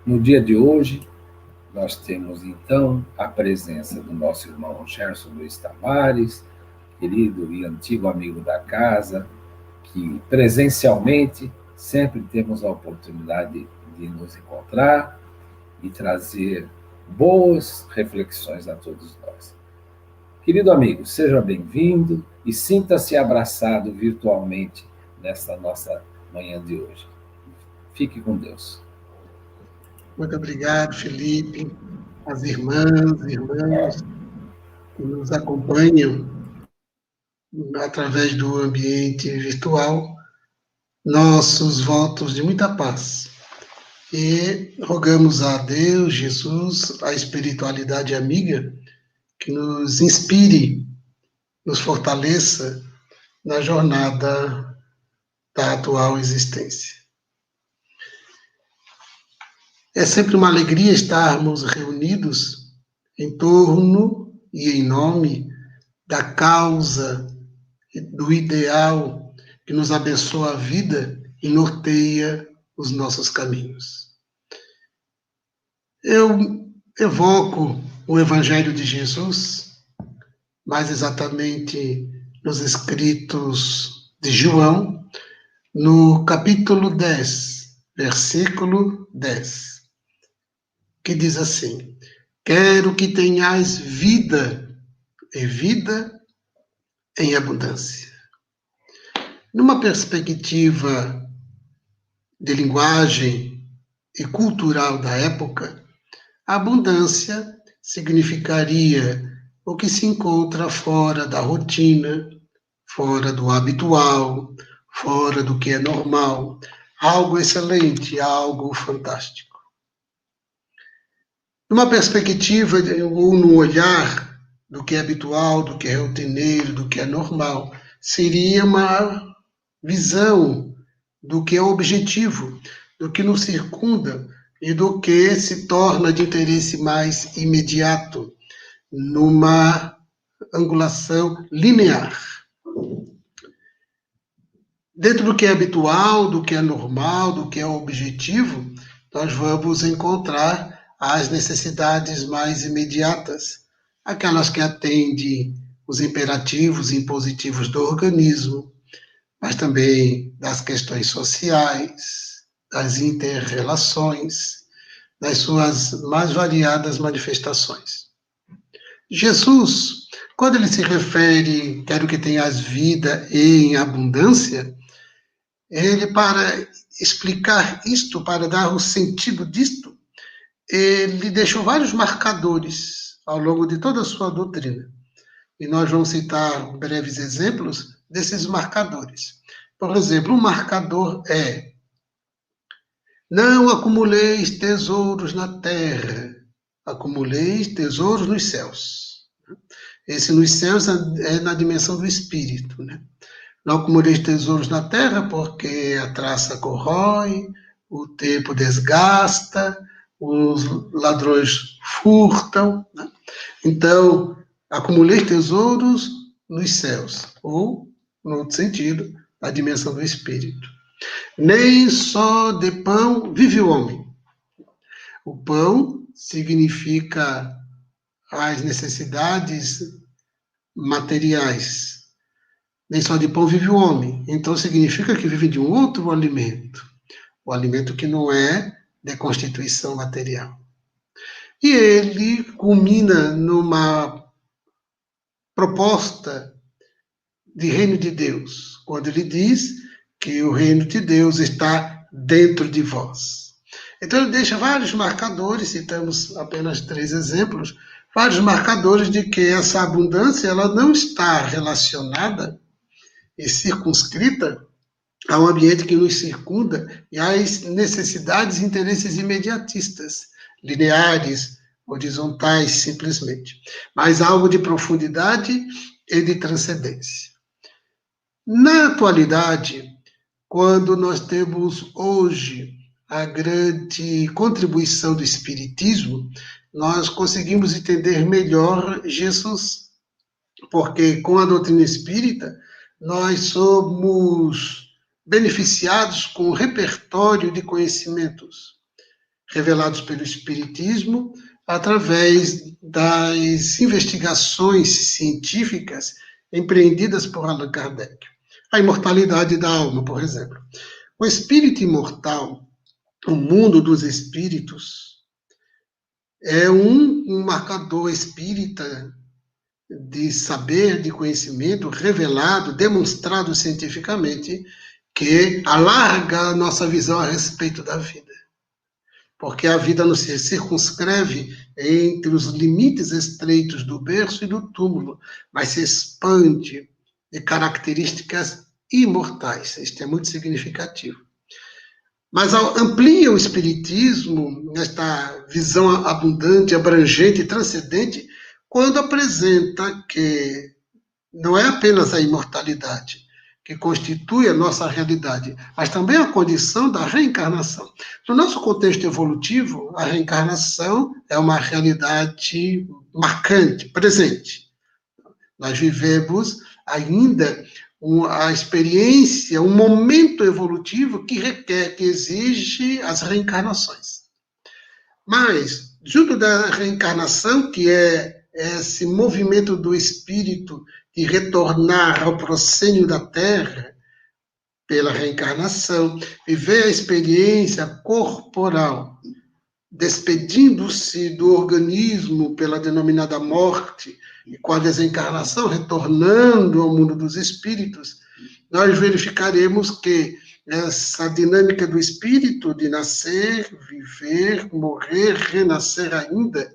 No dia de hoje, nós temos então a presença do nosso irmão Gerson Luiz Tavares, querido e antigo amigo da casa, que presencialmente sempre temos a oportunidade de nos encontrar e trazer boas reflexões a todos nós. Querido amigo, seja bem-vindo e sinta-se abraçado virtualmente nesta nossa manhã de hoje. Fique com Deus. Muito obrigado, Felipe, as irmãs, irmãos que nos acompanham através do ambiente virtual, nossos votos de muita paz. E rogamos a Deus, Jesus, a espiritualidade amiga, que nos inspire, nos fortaleça na jornada da atual existência. É sempre uma alegria estarmos reunidos em torno e em nome da causa, do ideal que nos abençoa a vida e norteia os nossos caminhos. Eu evoco o Evangelho de Jesus, mais exatamente nos escritos de João, no capítulo 10, versículo 10, que diz assim: quero que tenhais vida, e vida em abundância. Numa perspectiva de linguagem e cultural da época, a abundância significaria o que se encontra fora da rotina, fora do habitual, fora do que é normal, algo excelente, algo fantástico. Numa perspectiva ou no olhar do que é habitual, do que é rotineiro, do que é normal, seria uma visão do que é objetivo, do que nos circunda e do que se torna de interesse mais imediato, numa angulação linear. Dentro do que é habitual, do que é normal, do que é objetivo, nós vamos encontrar as necessidades mais imediatas, aquelas que atendem os imperativos e impositivos do organismo, mas também das questões sociais, das inter-relações, das suas mais variadas manifestações. Jesus, quando ele se refere, quero que tenhas vida em abundância, ele, para explicar isto, para dar o sentido disto, ele deixou vários marcadores ao longo de toda a sua doutrina. E nós vamos citar breves exemplos desses marcadores. Por exemplo, um marcador é: não acumuleis tesouros na terra, acumuleis tesouros nos céus. Esse nos céus é na dimensão do espírito, né? Não acumuleis tesouros na terra, porque a traça corrói, o tempo desgasta, os ladrões furtam, né? Então, acumuleis tesouros nos céus, ou, no outro sentido, a dimensão do espírito. Nem só de pão vive o homem. O pão significa as necessidades materiais. Nem só de pão vive o homem. Então significa que vive de um outro alimento. O alimento que não é de constituição material. E ele culmina numa proposta de reino de Deus, quando ele diz que o reino de Deus está dentro de vós. Então ele deixa vários marcadores, citamos apenas 3 exemplos, vários marcadores de que essa abundância ela não está relacionada e circunscrita ao ambiente que nos circunda e às necessidades e interesses imediatistas, lineares, horizontais, simplesmente, mas algo de profundidade e de transcendência. Na atualidade, quando nós temos hoje a grande contribuição do Espiritismo, nós conseguimos entender melhor Jesus, porque com a doutrina espírita, nós somos beneficiados com um repertório de conhecimentos. revelados pelo Espiritismo, através das investigações científicas empreendidas por Allan Kardec. A imortalidade da alma, por exemplo. O espírito imortal, o mundo dos espíritos, é um marcador espírita de saber, de conhecimento revelado, demonstrado cientificamente, que alarga a nossa visão a respeito da vida. Porque a vida não se circunscreve entre os limites estreitos do berço e do túmulo, mas se expande de características imortais. Isto é muito significativo. Mas amplia o Espiritismo, nesta visão abundante, abrangente e transcendente, quando apresenta que não é apenas a imortalidade que constitui a nossa realidade, mas também a condição da reencarnação. No nosso contexto evolutivo, a reencarnação é uma realidade marcante, presente. Nós vivemos ainda a experiência, um momento evolutivo que requer, que exige as reencarnações. Mas, junto da reencarnação, que é esse movimento do espírito de retornar ao proscênio da Terra pela reencarnação, viver a experiência corporal, despedindo-se do organismo pela denominada morte, e com a desencarnação, retornando ao mundo dos espíritos, nós verificaremos que essa dinâmica do espírito de nascer, viver, morrer, renascer ainda,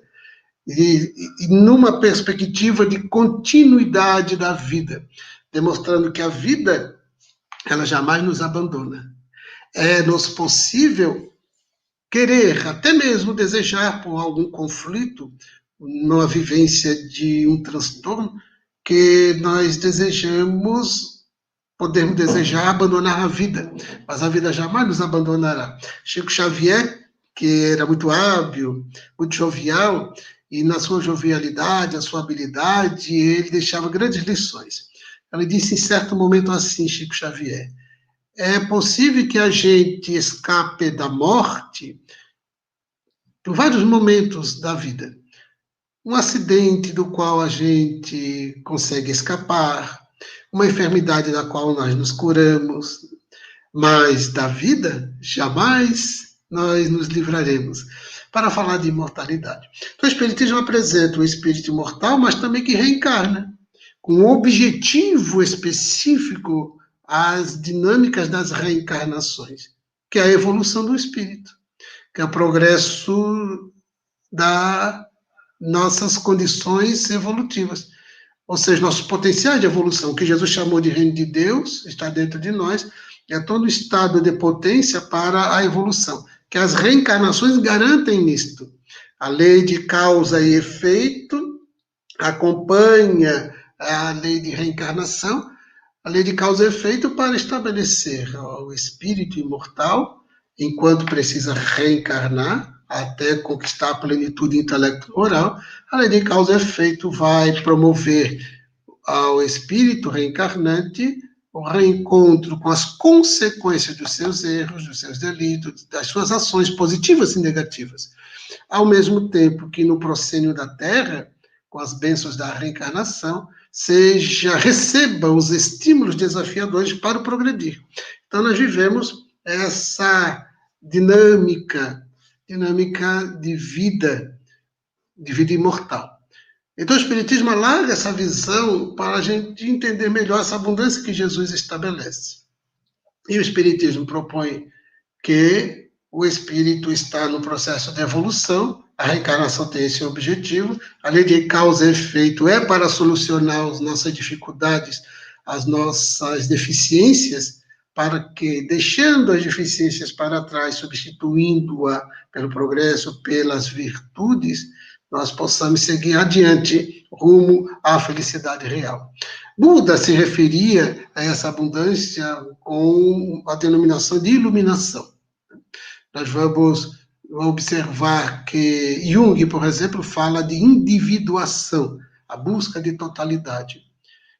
e numa perspectiva de continuidade da vida, demonstrando que a vida, ela jamais nos abandona. É-nos possível querer, até mesmo desejar por algum conflito, numa vivência de um transtorno, que nós desejamos, podemos desejar abandonar a vida, mas a vida jamais nos abandonará. Chico Xavier, que era muito hábil, muito jovial, e na sua jovialidade, a sua habilidade, ele deixava grandes lições. Ele disse em certo momento assim, Chico Xavier: é possível que a gente escape da morte por vários momentos da vida. Um acidente do qual a gente consegue escapar, uma enfermidade da qual nós nos curamos, mas da vida, jamais nós nos livraremos. Para falar de imortalidade. Então, o Espiritismo apresenta o espírito imortal, mas também que reencarna, com um objetivo específico às dinâmicas das reencarnações, que é a evolução do espírito, que é o progresso das nossas condições evolutivas. Ou seja, nossos potenciais de evolução, que Jesus chamou de reino de Deus, está dentro de nós, é todo estado de potência para a evolução, que as reencarnações garantem nisto. A lei de causa e efeito acompanha a lei de reencarnação, a lei de causa e efeito para estabelecer o espírito imortal, enquanto precisa reencarnar, até conquistar a plenitude intelecto-moral. A lei de causa e efeito vai promover ao espírito reencarnante o reencontro com as consequências dos seus erros, dos seus delitos, das suas ações positivas e negativas. Ao mesmo tempo que no proscênio da Terra, com as bênçãos da reencarnação, receba os estímulos desafiadores para o progredir. Então, nós vivemos essa dinâmica de vida imortal. Então, o Espiritismo alarga essa visão para a gente entender melhor essa abundância que Jesus estabelece. E o Espiritismo propõe que o espírito está no processo de evolução, a reencarnação tem esse objetivo, a lei de causa e efeito é para solucionar as nossas dificuldades, as nossas deficiências, para que, deixando as deficiências para trás, substituindo-a pelo progresso, pelas virtudes, nós possamos seguir adiante rumo à felicidade real. Buda se referia a essa abundância com a denominação de iluminação. Nós vamos observar que Jung, por exemplo, fala de individuação, a busca de totalidade.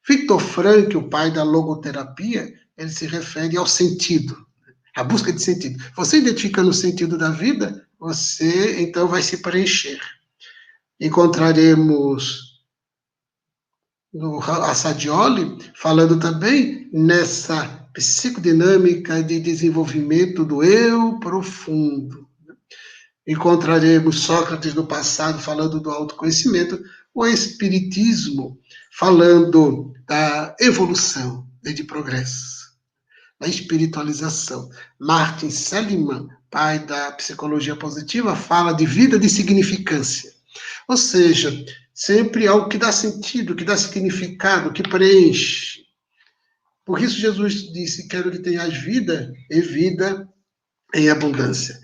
Viktor Frankl, o pai da logoterapia, ele se refere ao sentido, a busca de sentido. Você identifica no sentido da vida, você então vai se preencher. Encontraremos no Assadioli falando também nessa psicodinâmica de desenvolvimento do eu profundo. Encontraremos Sócrates no passado falando do autoconhecimento, o Espiritismo falando da evolução e de progresso, da espiritualização. Martin Seligman, pai da psicologia positiva, fala de vida de significância. Ou seja, sempre algo que dá sentido, que dá significado, que preenche. Por isso Jesus disse, quero que tenhas vida e vida em abundância,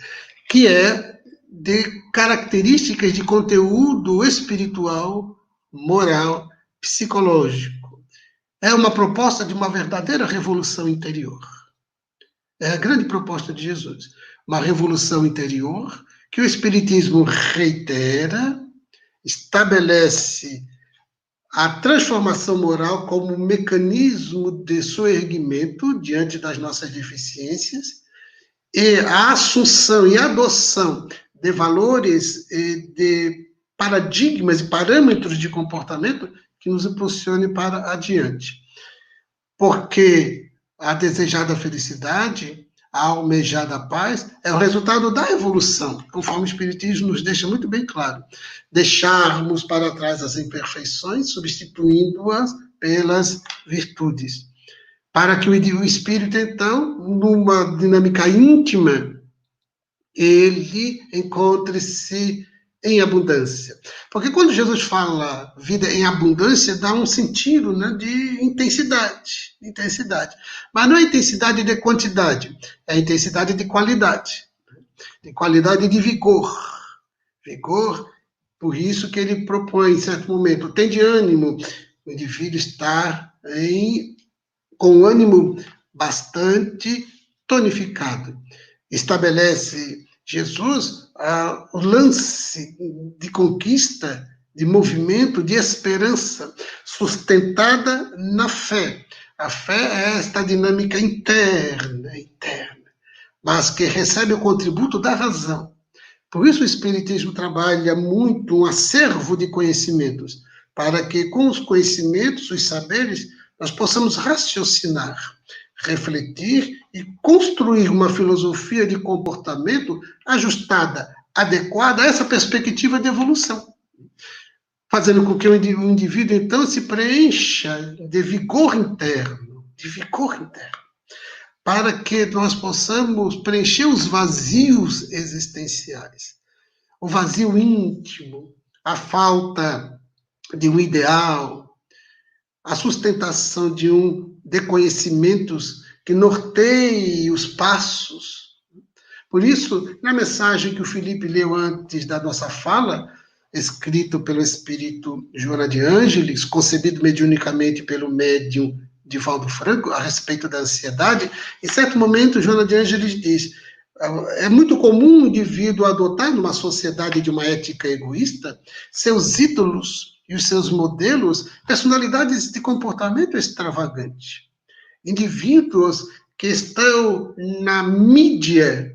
que é de características de conteúdo espiritual, moral, psicológico. É uma proposta de uma verdadeira revolução interior. É a grande proposta de Jesus. Uma revolução interior que o Espiritismo reitera, estabelece a transformação moral como um mecanismo de soerguimento diante das nossas deficiências e a assunção e adoção de valores e de paradigmas e parâmetros de comportamento que nos impulsione para adiante. Porque a desejada felicidade, a almejada paz, é o resultado da evolução, conforme o Espiritismo nos deixa muito bem claro. Deixarmos para trás as imperfeições, substituindo-as pelas virtudes. Para que o espírito, então, numa dinâmica íntima, ele encontre-se em abundância. Porque quando Jesus fala vida em abundância, dá um sentido, né, de intensidade. Mas não é intensidade de quantidade, é intensidade de qualidade. De qualidade de vigor. Vigor, por isso que ele propõe, em certo momento, tem de ânimo, o indivíduo está com ânimo bastante tonificado. Estabelece Jesus o lance de conquista, de movimento, de esperança, sustentada na fé. A fé é esta dinâmica interna, mas que recebe o contributo da razão. Por isso o Espiritismo trabalha muito um acervo de conhecimentos, para que com os conhecimentos, os saberes, nós possamos raciocinar, refletir e construir uma filosofia de comportamento ajustada, adequada a essa perspectiva de evolução, fazendo com que o indivíduo, então, se preencha de vigor interno, para que nós possamos preencher os vazios existenciais, o vazio íntimo, a falta de um ideal, a sustentação de conhecimentos que norteiem os passos. Por isso, na mensagem que o Felipe leu antes da nossa fala, escrito pelo espírito Joana de Ângeles, concebido mediunicamente pelo médium Divaldo Franco, a respeito da ansiedade, em certo momento, Joana de Ângeles diz, é muito comum o indivíduo adotar, numa sociedade de uma ética egoísta, seus ídolos e os seus modelos, personalidades de comportamento extravagante. Indivíduos que estão na mídia,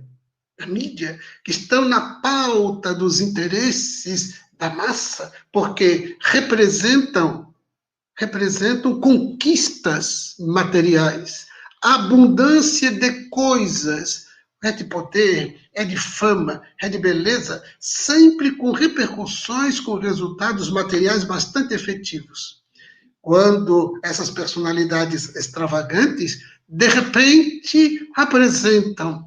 que estão na pauta dos interesses da massa, porque representam conquistas materiais, abundância de coisas, é de poder, é de fama, é de beleza, sempre com repercussões, com resultados materiais bastante efetivos. Quando essas personalidades extravagantes, de repente, apresentam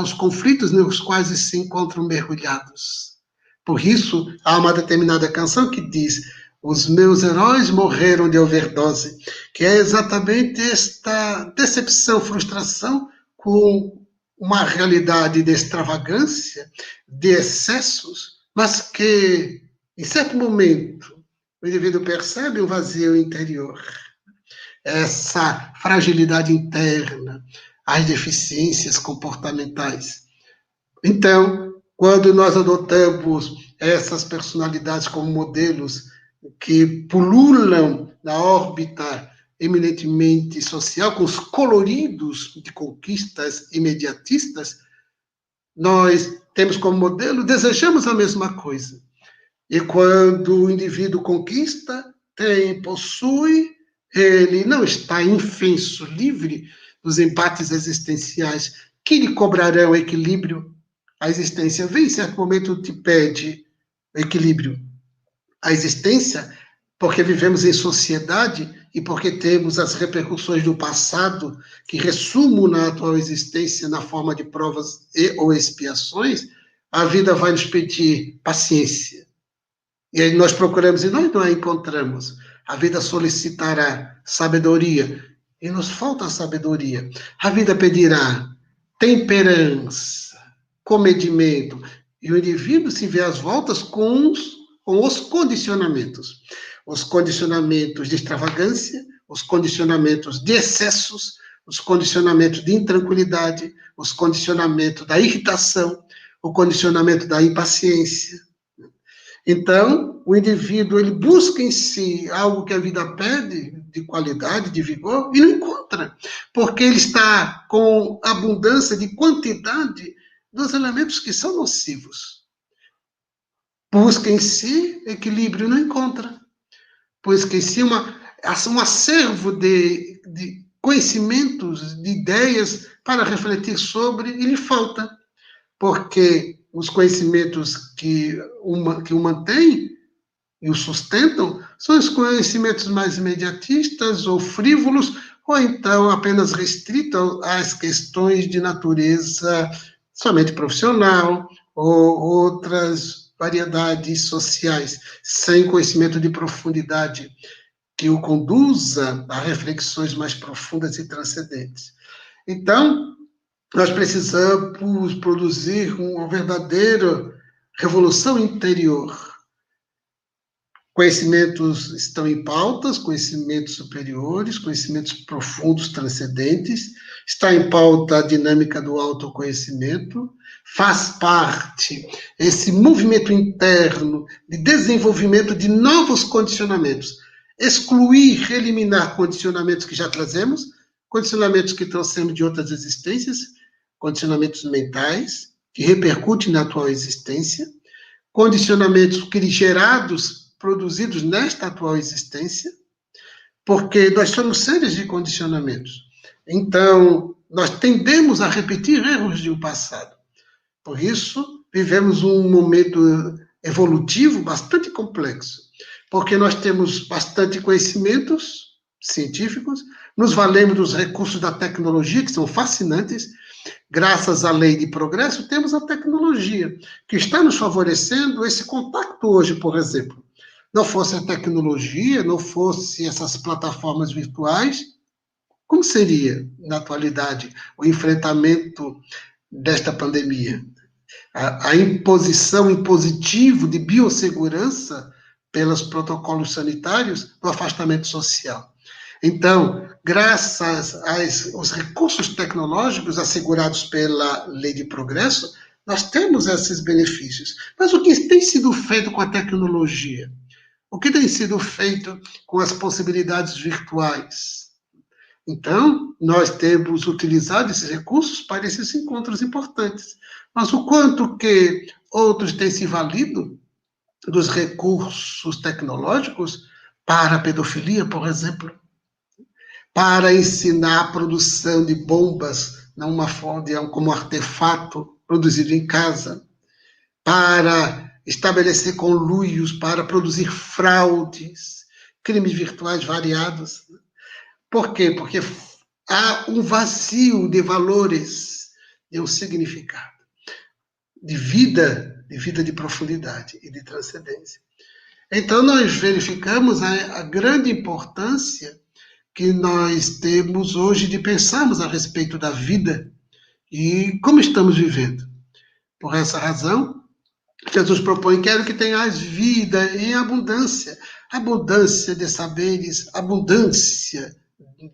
os conflitos nos quais se encontram mergulhados. Por isso, há uma determinada canção que diz: os meus heróis morreram de overdose, que é exatamente esta decepção, frustração com uma realidade de extravagância, de excessos, mas que, em certo momento, o indivíduo percebe um vazio interior, essa fragilidade interna, as deficiências comportamentais. Então, quando nós adotamos essas personalidades como modelos que pululam na órbita eminentemente social, com os coloridos de conquistas imediatistas, nós temos como modelo, desejamos a mesma coisa. E quando o indivíduo conquista, tem, possui, ele não está infenso, livre dos embates existenciais que lhe cobrarão equilíbrio. A existência vem, em certo momento, te pede equilíbrio. A existência, porque vivemos em sociedade e porque temos as repercussões do passado que ressumam na atual existência na forma de provas e ou expiações, a vida vai nos pedir paciência. E aí nós procuramos e nós não a encontramos. A vida solicitará sabedoria e nos falta sabedoria. A vida pedirá temperança, comedimento, e o indivíduo se vê às voltas com os condicionamentos. Os condicionamentos de extravagância, os condicionamentos de excessos, os condicionamentos de intranquilidade, os condicionamentos da irritação, o condicionamento da impaciência. Então, o indivíduo ele busca em si algo que a vida pede, de qualidade, de vigor, e não encontra, porque ele está com abundância de quantidade dos elementos que são nocivos. Busca em si equilíbrio, não encontra. Busca em si um acervo de conhecimentos, de ideias para refletir sobre, e lhe falta, porque os conhecimentos que o mantêm e o sustentam são os conhecimentos mais imediatistas ou frívolos, ou então apenas restritos às questões de natureza somente profissional ou outras variedades sociais, sem conhecimento de profundidade que o conduza a reflexões mais profundas e transcendentes. Então, nós precisamos produzir uma verdadeira revolução interior. Conhecimentos estão em pautas, conhecimentos superiores, conhecimentos profundos, transcendentes. Está em pauta a dinâmica do autoconhecimento. Faz parte esse movimento interno de desenvolvimento de novos condicionamentos. Excluir, eliminar condicionamentos que já trazemos, condicionamentos que trouxemos de outras existências, condicionamentos mentais, que repercutem na atual existência, condicionamentos gerados, produzidos nesta atual existência, porque nós somos seres de condicionamentos. Então, nós tendemos a repetir erros de um passado. Por isso, vivemos um momento evolutivo bastante complexo, porque nós temos bastante conhecimentos científicos, nos valemos dos recursos da tecnologia, que são fascinantes. Graças à lei de progresso, temos a tecnologia, que está nos favorecendo esse contato hoje, por exemplo. Não fosse a tecnologia, não fosse essas plataformas virtuais, como seria, na atualidade, o enfrentamento desta pandemia? A imposição impositivo de biossegurança pelos protocolos sanitários do afastamento social. Então, graças aos recursos tecnológicos assegurados pela lei de progresso, nós temos esses benefícios. Mas o que tem sido feito com a tecnologia? O que tem sido feito com as possibilidades virtuais? Então, nós temos utilizado esses recursos para esses encontros importantes. Mas o quanto que outros têm se valido dos recursos tecnológicos para a pedofilia, por exemplo, para ensinar a produção de bombas numa fonte, como artefato produzido em casa, para estabelecer conluios, para produzir fraudes, crimes virtuais variados. Por quê? Porque há um vazio de valores, de um significado, de vida de profundidade e de transcendência. Então, nós verificamos a grande importância que nós temos hoje de pensarmos a respeito da vida e como estamos vivendo. Por essa razão, Jesus propõe: quero que tenhais vida em abundância, abundância de saberes, abundância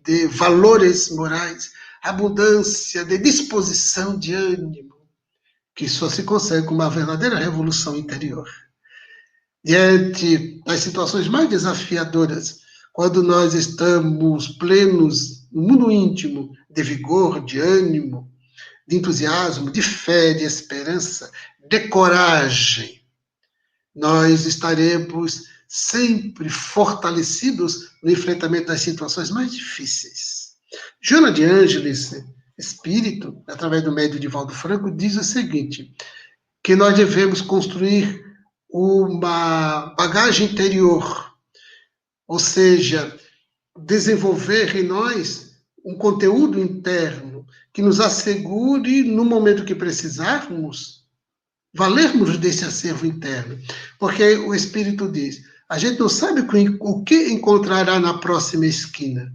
de valores morais, abundância de disposição de ânimo, que só se consegue com uma verdadeira revolução interior. Diante das situações mais desafiadoras, quando nós estamos plenos no mundo íntimo de vigor, de ânimo, de entusiasmo, de fé, de esperança, de coragem, nós estaremos sempre fortalecidos no enfrentamento das situações mais difíceis. Joana de Ângeles, espírito, através do médium de Valdo Franco, diz o seguinte, que nós devemos construir uma bagagem interior, ou seja, desenvolver em nós um conteúdo interno que nos assegure, no momento que precisarmos, valermos desse acervo interno. Porque o Espírito diz, a gente não sabe o que encontrará na próxima esquina.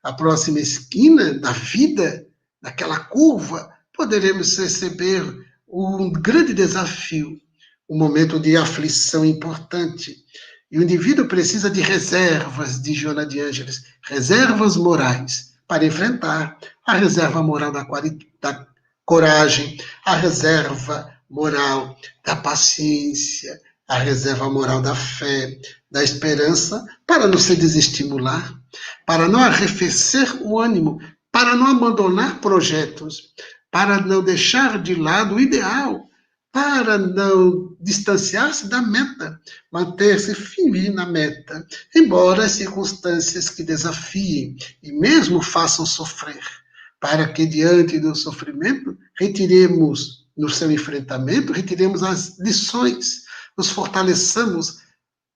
A próxima esquina da vida, naquela curva, poderemos receber um grande desafio, um momento de aflição importante. E o indivíduo precisa de reservas, de Joana de Ângeles, reservas morais, para enfrentar a reserva moral da coragem, a reserva moral da paciência, a reserva moral da fé, da esperança, para não se desestimular, para não arrefecer o ânimo, para não abandonar projetos, para não deixar de lado o ideal, para não distanciar-se da meta, manter-se firme na meta, embora as circunstâncias que desafiem e mesmo façam sofrer, para que diante do sofrimento retiremos no seu enfrentamento, retiremos as lições, nos fortaleçamos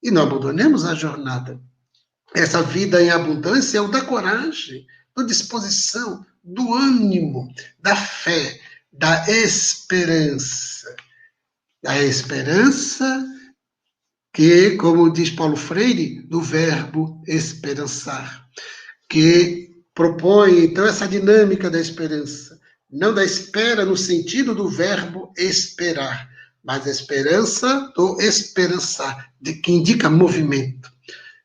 e não abandonemos a jornada. Essa vida em abundância é o da coragem, da disposição, do ânimo, da fé, da esperança. A esperança que, como diz Paulo Freire, do verbo esperançar, que propõe, então, essa dinâmica da esperança, não da espera no sentido do verbo esperar, mas a esperança do esperançar, de que indica movimento.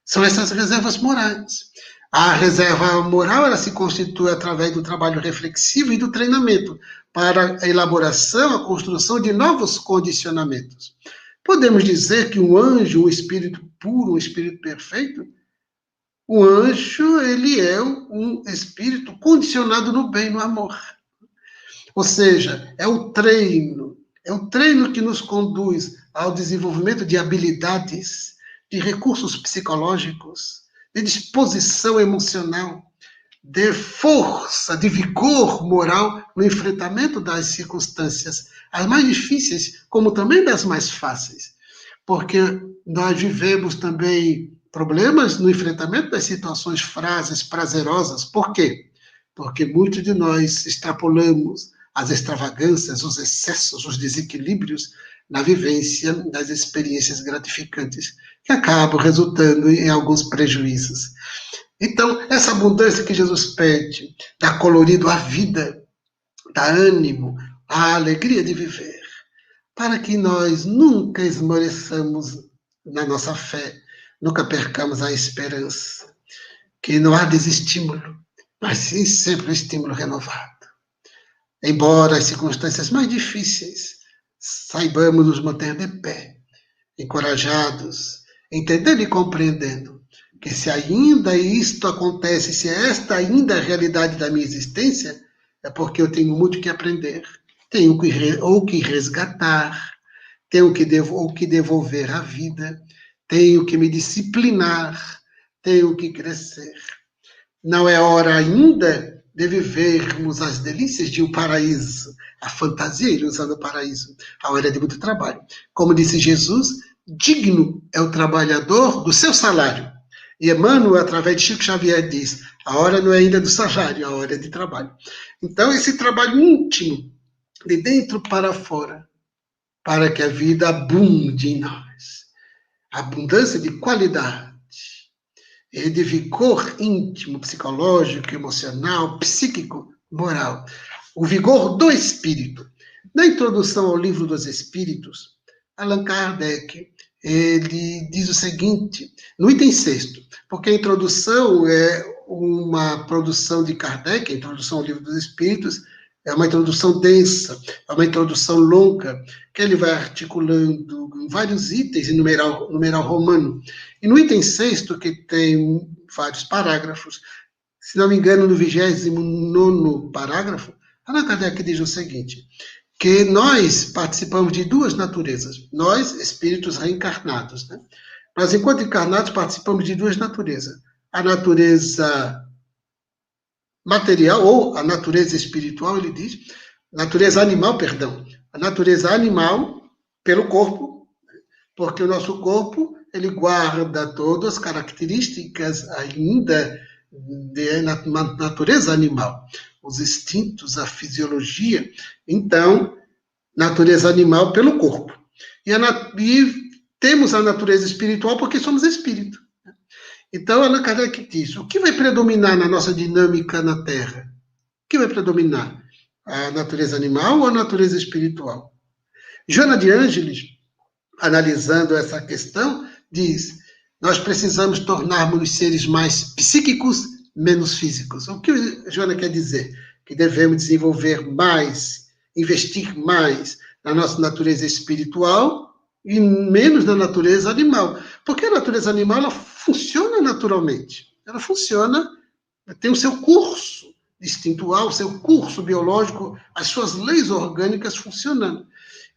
São essas reservas morais. A reserva moral, ela se constitui através do trabalho reflexivo e do treinamento para a elaboração, a construção de novos condicionamentos. Podemos dizer que um anjo, um espírito puro, um espírito perfeito, o anjo, ele é um espírito condicionado no bem, no amor. Ou seja, é o treino que nos conduz ao desenvolvimento de habilidades, de recursos psicológicos, de disposição emocional, de força, de vigor moral no enfrentamento das circunstâncias, as mais difíceis, como também das mais fáceis. Porque nós vivemos também problemas no enfrentamento das situações prazerosas. Por quê? Porque muitos de nós extrapolamos as extravagâncias, os excessos, os desequilíbrios na vivência das experiências gratificantes, que acabam resultando em alguns prejuízos. Então, essa abundância que Jesus pede, dá colorido à vida, dá ânimo, à alegria de viver, para que nós nunca esmoreçamos na nossa fé, nunca percamos a esperança, que não há desestímulo, mas sim sempre um estímulo renovado. Embora as circunstâncias mais difíceis, saibamos nos manter de pé, encorajados, entendendo e compreendendo que se ainda isto acontece, se esta ainda é a realidade da minha existência, é porque eu tenho muito que aprender, tenho que resgatar, tenho que devolver à vida, tenho que me disciplinar, tenho que crescer. Não é hora ainda de vivermos as delícias de um paraíso, a fantasia e ilusão do paraíso. A hora é de muito trabalho. Como disse Jesus, digno é o trabalhador do seu salário. E Emmanuel, através de Chico Xavier, diz, a hora não é ainda do salário, a hora é de trabalho. Então, esse trabalho íntimo, de dentro para fora, para que a vida abunde em nós. A abundância de qualidade, e de vigor íntimo, psicológico, emocional, psíquico, moral. O vigor do espírito. Na introdução ao Livro dos Espíritos, Allan Kardec, ele diz o seguinte, no item 6º, porque a introdução é uma produção de Kardec, a introdução ao Livro dos Espíritos, é uma introdução densa, é uma introdução longa, que ele vai articulando em vários itens em numeral romano. E no item 6º, que tem vários parágrafos, se não me engano, no 29º parágrafo, Allan Kardec diz o seguinte, que nós participamos de duas naturezas, nós, espíritos reencarnados, né? Nós, enquanto encarnados, participamos de duas naturezas. A natureza material, ou a natureza espiritual, ele diz, natureza animal, perdão, a natureza animal pelo corpo, porque o nosso corpo, ele guarda todas as características ainda da natureza animal, os instintos, a fisiologia, então, natureza animal pelo corpo. E temos a natureza espiritual porque somos espírito. Então, Allan Kardec diz, o que vai predominar na nossa dinâmica na Terra? O que vai predominar? A natureza animal ou a natureza espiritual? Joana de Ângeles, analisando essa questão, diz, nós precisamos tornarmos seres mais psíquicos, menos físicos. O que Joana quer dizer? Que devemos desenvolver mais, investir mais na nossa natureza espiritual e menos na natureza animal. Porque a natureza animal, ela funciona naturalmente. Ela funciona, tem o seu curso instintual, o seu curso biológico, as suas leis orgânicas funcionando.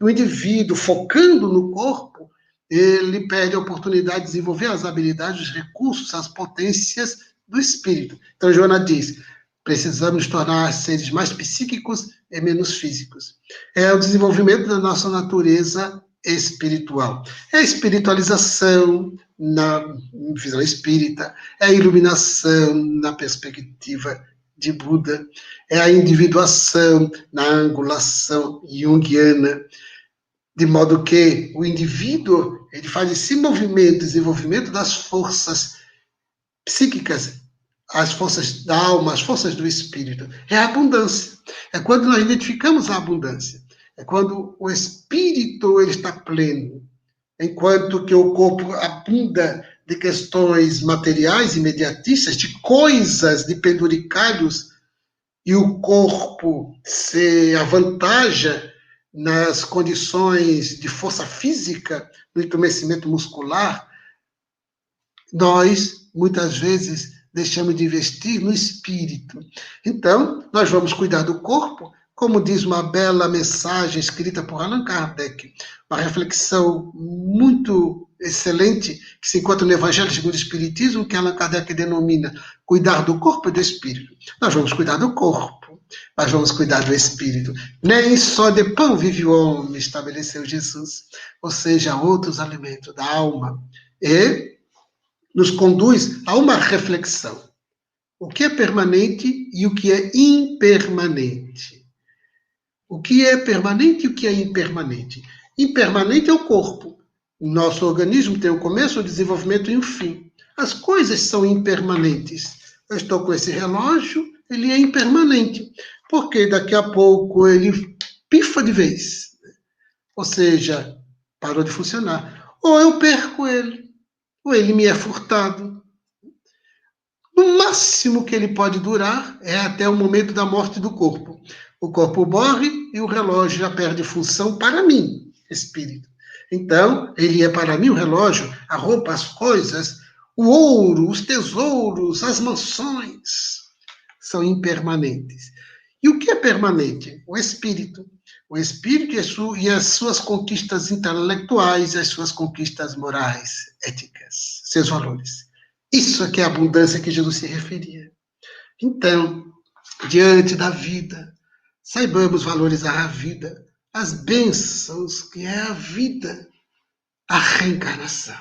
O indivíduo, focando no corpo, ele perde a oportunidade de desenvolver as habilidades, os recursos, as potências do espírito. Então, Joana diz, precisamos tornar seres mais psíquicos e menos físicos. É o desenvolvimento da nossa natureza espiritual. É a espiritualização na visão espírita, é a iluminação na perspectiva de Buda, é a individuação na angulação junguiana, de modo que o indivíduo ele faz esse movimento, desenvolvimento das forças psíquicas, as forças da alma, as forças do espírito. É a abundância. É quando nós identificamos a abundância. É quando o espírito ele está pleno, enquanto que o corpo abunda de questões materiais, imediatistas, de coisas, de penduricalhos, e o corpo se avantaja nas condições de força física, no entumecimento muscular, nós, muitas vezes, deixamos de investir no espírito. Então, nós vamos cuidar do corpo, como diz uma bela mensagem escrita por Allan Kardec, uma reflexão muito excelente, que se encontra no Evangelho segundo o Espiritismo, que Allan Kardec denomina cuidar do corpo e do espírito. Nós vamos cuidar do corpo, mas vamos cuidar do espírito. Nem só de pão vive o homem, estabeleceu Jesus, ou seja, outros alimentos da alma. E nos conduz a uma reflexão. O que é permanente e o que é impermanente. O que é permanente e o que é impermanente. Impermanente é o corpo. O nosso organismo tem um começo, um desenvolvimento e um fim. As coisas são impermanentes. Eu estou com esse relógio, ele é impermanente, porque daqui a pouco ele pifa de vez. Ou seja, parou de funcionar. Ou eu perco ele, ou ele me é furtado. No máximo que ele pode durar é até o momento da morte do corpo. O corpo morre e o relógio já perde função para mim, espírito. Então, ele é para mim o relógio, a roupa, as coisas, o ouro, os tesouros, as mansões, são impermanentes. E o que é permanente? O espírito. O espírito e as suas conquistas intelectuais, as suas conquistas morais, éticas, seus valores. Isso é que é a abundância que Jesus se referia. Então, diante da vida, saibamos valorizar a vida, as bênçãos que é a vida, a reencarnação.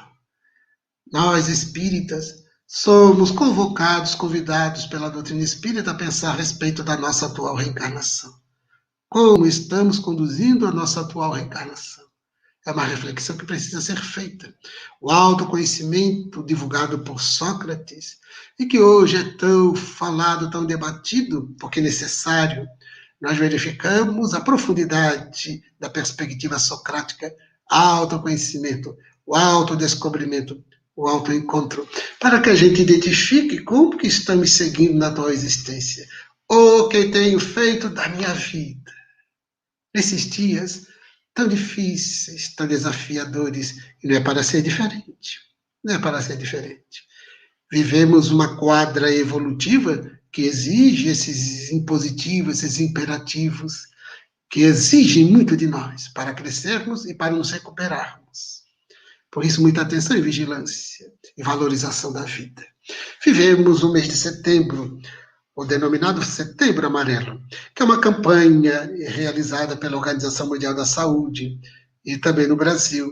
Nós, espíritas, somos convocados, convidados pela doutrina espírita a pensar a respeito da nossa atual reencarnação. Como estamos conduzindo a nossa atual reencarnação? É uma reflexão que precisa ser feita. O autoconhecimento divulgado por Sócrates, e que hoje é tão falado, tão debatido, porque é necessário, nós verificamos a profundidade da perspectiva socrática, autoconhecimento, o autodescobrimento, o autoencontro, para que a gente identifique como que estamos seguindo na atual existência, o que tenho feito da minha vida. Nesses dias tão difíceis, tão desafiadores, e não é para ser diferente. Não é para ser diferente. Vivemos uma quadra evolutiva que exige esses impositivos, esses imperativos, que exigem muito de nós para crescermos e para nos recuperarmos. Por isso, muita atenção e vigilância e valorização da vida. Vivemos o mês de setembro, o denominado Setembro Amarelo, que é uma campanha realizada pela Organização Mundial da Saúde e também no Brasil,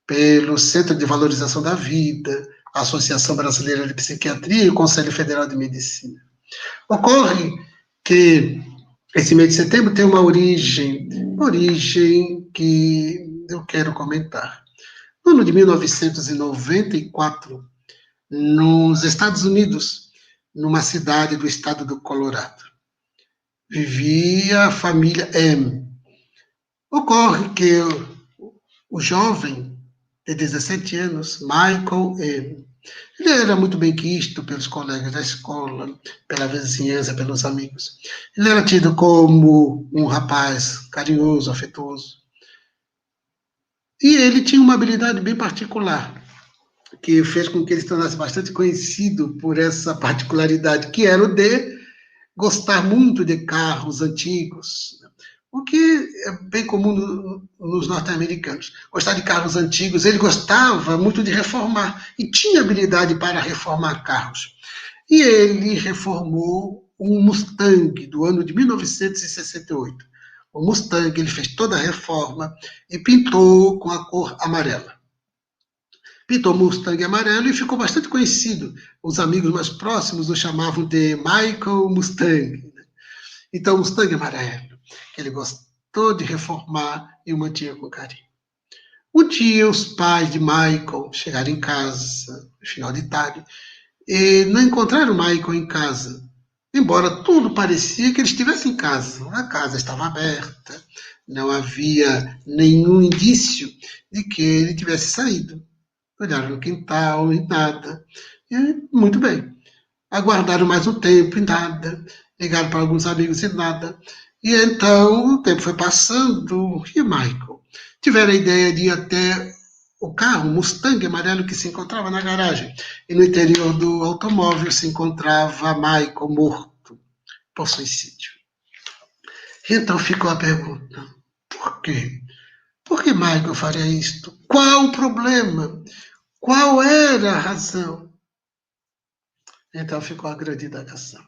pelo Centro de Valorização da Vida, a Associação Brasileira de Psiquiatria e o Conselho Federal de Medicina. Ocorre que esse mês de setembro tem uma origem que eu quero comentar. No ano de 1994, nos Estados Unidos, numa cidade do estado do Colorado, vivia a família M. Ocorre que o jovem de 17 anos, Michael M., ele era muito bem quisto pelos colegas da escola, pela vizinhança, pelos amigos. Ele era tido como um rapaz carinhoso, afetuoso. E ele tinha uma habilidade bem particular, que fez com que ele se tornasse bastante conhecido por essa particularidade, que era o de gostar muito de carros antigos, o que é bem comum nos norte-americanos. Gostar de carros antigos, ele gostava muito de reformar, e tinha habilidade para reformar carros. E ele reformou um Mustang do ano de 1968. O Mustang, ele fez toda a reforma e pintou com a cor amarela. Pintou Mustang amarelo e ficou bastante conhecido. Os amigos mais próximos o chamavam de Michael Mustang. Então, Mustang amarelo, que ele gostou de reformar e o mantinha com carinho. Um dia, os pais de Michael chegaram em casa, no final de tarde, e não encontraram Michael em casa, embora tudo parecia que ele estivesse em casa. A casa estava aberta, não havia nenhum indício de que ele tivesse saído. Olharam no quintal e nada. E, muito bem. Aguardaram mais um tempo e nada. Ligaram para alguns amigos e nada. E então o tempo foi passando e Michael tiveram a ideia de ir até o carro, o Mustang amarelo que se encontrava na garagem. E no interior do automóvel se encontrava Michael morto por suicídio. E então ficou a pergunta: por quê? Por que Michael faria isto? Qual o problema? Qual era a razão? Então ficou a grande indagação.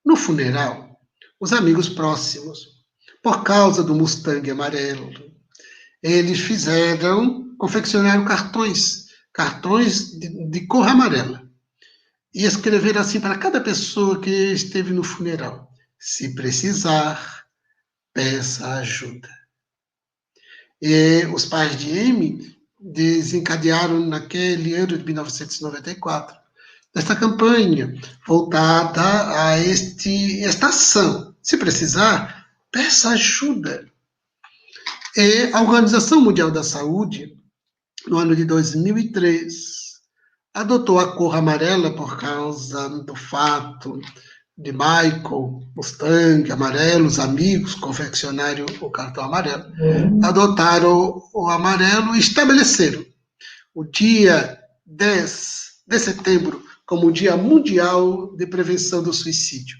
No funeral, os amigos próximos, por causa do Mustang amarelo, eles confeccionaram cartões de cor amarela, e escreveram assim para cada pessoa que esteve no funeral: se precisar, peça ajuda. E os pais de Amy desencadearam naquele ano de 1994 esta campanha voltada a esta ação. Se precisar, peça ajuda. E a Organização Mundial da Saúde, no ano de 2003, adotou a cor amarela por causa do fato de Michael, Mustang, amarelo, os amigos confeccionaram o cartão amarelo, adotaram o amarelo e estabeleceram o dia 10 de setembro como o Dia Mundial de Prevenção do Suicídio,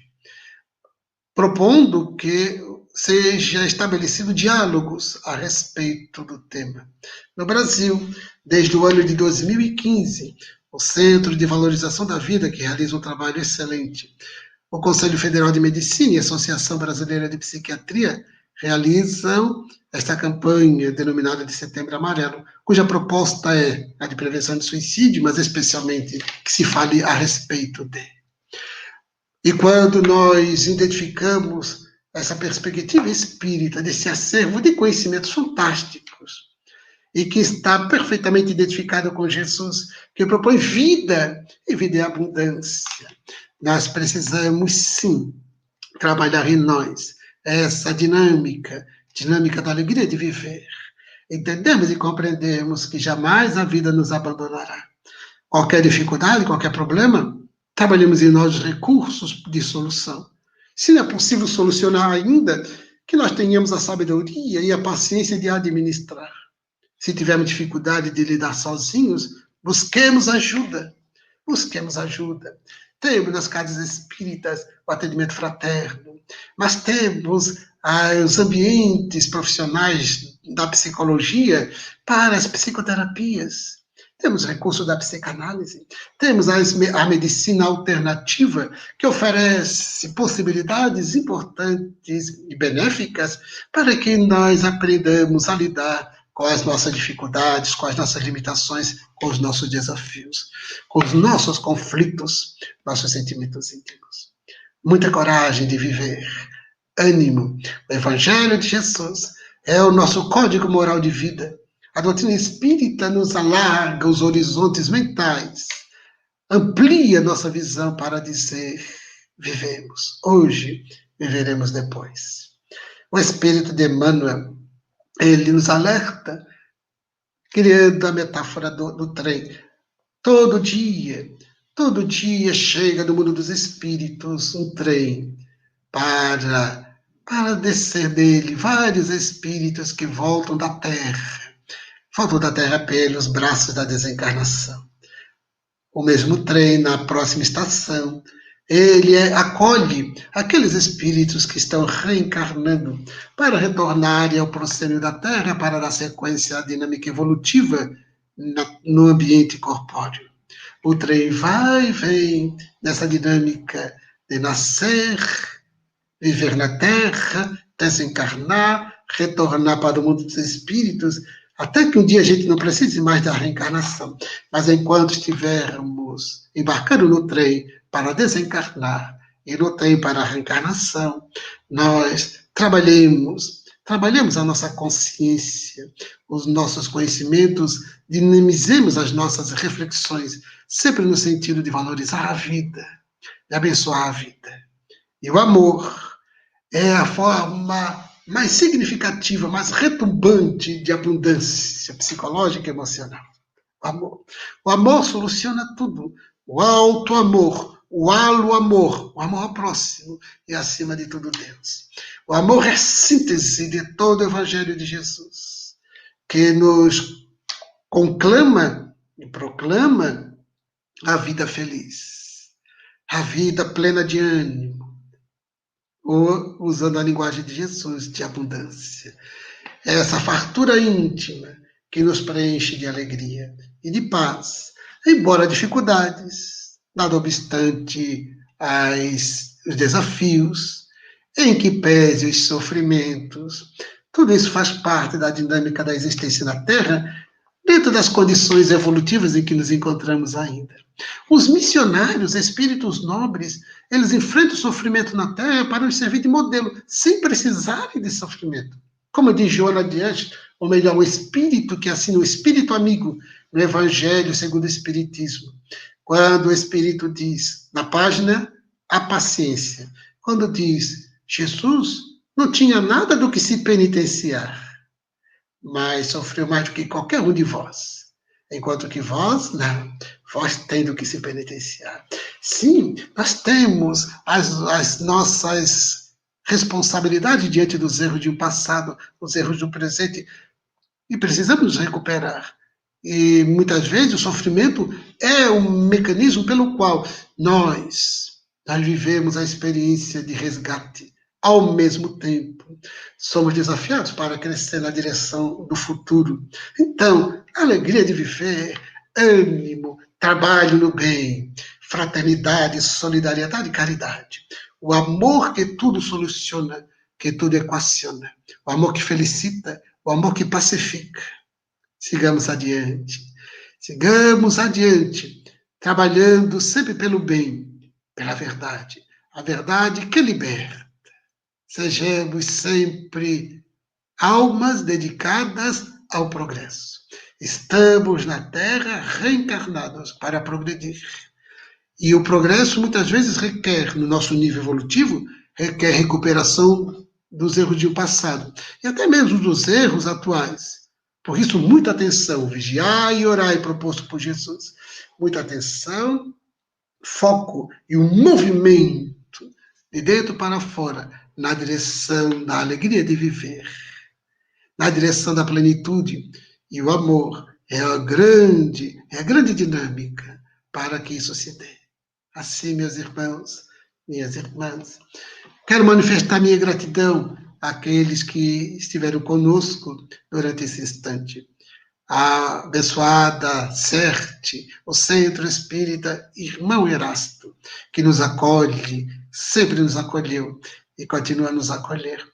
propondo que seja estabelecido diálogos a respeito do tema. No Brasil, desde o ano de 2015, o Centro de Valorização da Vida, que realiza um trabalho excelente, o Conselho Federal de Medicina e a Associação Brasileira de Psiquiatria realizam esta campanha denominada de Setembro Amarelo, cuja proposta é a de prevenção de suicídio, mas especialmente que se fale a respeito dele. E quando nós identificamos essa perspectiva espírita, desse acervo de conhecimentos fantásticos, e que está perfeitamente identificado com Jesus, que propõe vida e vida em abundância, nós precisamos, sim, trabalhar em nós essa dinâmica da alegria de viver. Entendemos e compreendemos que jamais a vida nos abandonará. Qualquer dificuldade, qualquer problema, trabalhemos em nós os recursos de solução. Se não é possível solucionar ainda, que nós tenhamos a sabedoria e a paciência de administrar. Se tivermos dificuldade de lidar sozinhos, busquemos ajuda. Busquemos ajuda. temos nas casas espíritas o atendimento fraterno, mas temos os ambientes profissionais da psicologia para as psicoterapias. Temos recursos da psicanálise, temos a medicina alternativa, que oferece possibilidades importantes e benéficas para que nós aprendamos a lidar com as nossas dificuldades, com as nossas limitações, com os nossos desafios, com os nossos conflitos, nossos sentimentos íntimos. Muita coragem de viver, ânimo. O Evangelho de Jesus é o nosso código moral de vida. A doutrina espírita nos alarga os horizontes mentais, amplia nossa visão para dizer: vivemos hoje, viveremos depois. O Espírito de Emmanuel, ele nos alerta, criando a metáfora do trem. Todo dia chega no mundo dos espíritos um trem para descer dele vários espíritos que voltam da Terra pelos braços da desencarnação. O mesmo trem, na próxima estação, ele acolhe aqueles espíritos que estão reencarnando para retornarem ao proscênio da Terra, para dar sequência à dinâmica evolutiva no ambiente corpóreo. O trem vai e vem nessa dinâmica de nascer, viver na Terra, desencarnar, retornar para o mundo dos espíritos, até que um dia a gente não precise mais da reencarnação. Mas enquanto estivermos embarcando no trem para desencarnar e no trem para a reencarnação, nós trabalhemos a nossa consciência, os nossos conhecimentos, dinamizemos as nossas reflexões, sempre no sentido de valorizar a vida, de abençoar a vida. E o amor é a forma mais significativa, mais retumbante de abundância psicológica e emocional. O amor. O amor soluciona tudo. O alto amor, o halo amor, o amor ao próximo e, acima de tudo, Deus. O amor é a síntese de todo o Evangelho de Jesus, que nos conclama e proclama a vida feliz, a vida plena de ânimo, ou, usando a linguagem de Jesus, de abundância. É essa fartura íntima que nos preenche de alegria e de paz, embora dificuldades, nada obstante os desafios, em que pese os sofrimentos. Tudo isso faz parte da dinâmica da existência na Terra, dentro das condições evolutivas em que nos encontramos ainda. Os missionários, espíritos nobres, eles enfrentam o sofrimento na Terra para nos servir de modelo, sem precisarem de sofrimento. Como diz Joana de Anjos, ou melhor, o espírito que assina o espírito amigo no Evangelho segundo o Espiritismo. Quando o espírito diz, na página, a paciência. Quando diz, Jesus não tinha nada do que se penitenciar, mas sofreu mais do que qualquer um de vós. Enquanto que vós, não. Vós tem do que se penitenciar. Sim, nós temos as nossas responsabilidades diante dos erros de um passado, os erros do presente, e precisamos recuperar. E muitas vezes o sofrimento é um mecanismo pelo qual nós vivemos a experiência de resgate. Ao mesmo tempo, somos desafiados para crescer na direção do futuro. Então, alegria de viver, ânimo, trabalho no bem, fraternidade, solidariedade e caridade. O amor que tudo soluciona, que tudo equaciona. O amor que felicita, o amor que pacifica. Sigamos adiante. Sigamos adiante, trabalhando sempre pelo bem, pela verdade. A verdade que liberta. Sejamos sempre almas dedicadas ao progresso. Estamos na Terra reencarnados para progredir. E o progresso muitas vezes requer, no nosso nível evolutivo, requer recuperação dos erros de um passado. E até mesmo dos erros atuais. Por isso, muita atenção. Vigiai e orai, proposto por Jesus. Muita atenção, foco e um movimento de dentro para fora, na direção da alegria de viver, na direção da plenitude. E o amor é a grande dinâmica para que isso se dê. Assim, meus irmãos, minhas irmãs, quero manifestar minha gratidão àqueles que estiveram conosco durante esse instante. A abençoada CERT, o Centro Espírita Irmão Erasto, que nos acolhe, sempre nos acolheu e continua a nos acolher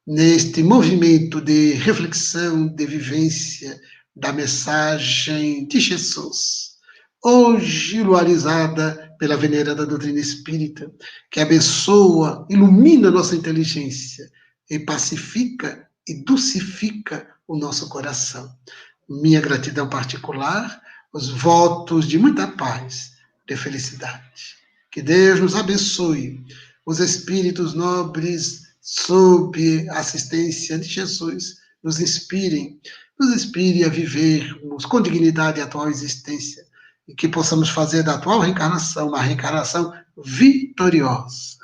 neste movimento de reflexão, de vivência da mensagem de Jesus, hoje luarizada pela venerada doutrina espírita, que abençoa, ilumina nossa inteligência e pacifica e dulcifica o nosso coração. Minha gratidão particular, os votos de muita paz, de felicidade. Que Deus nos abençoe, os espíritos nobres, sob a assistência de Jesus, nos inspire a vivermos com dignidade a atual existência e que possamos fazer da atual reencarnação uma reencarnação vitoriosa.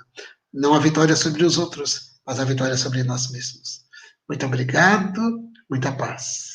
Não a vitória sobre os outros, mas a vitória sobre nós mesmos. Muito obrigado, muita paz.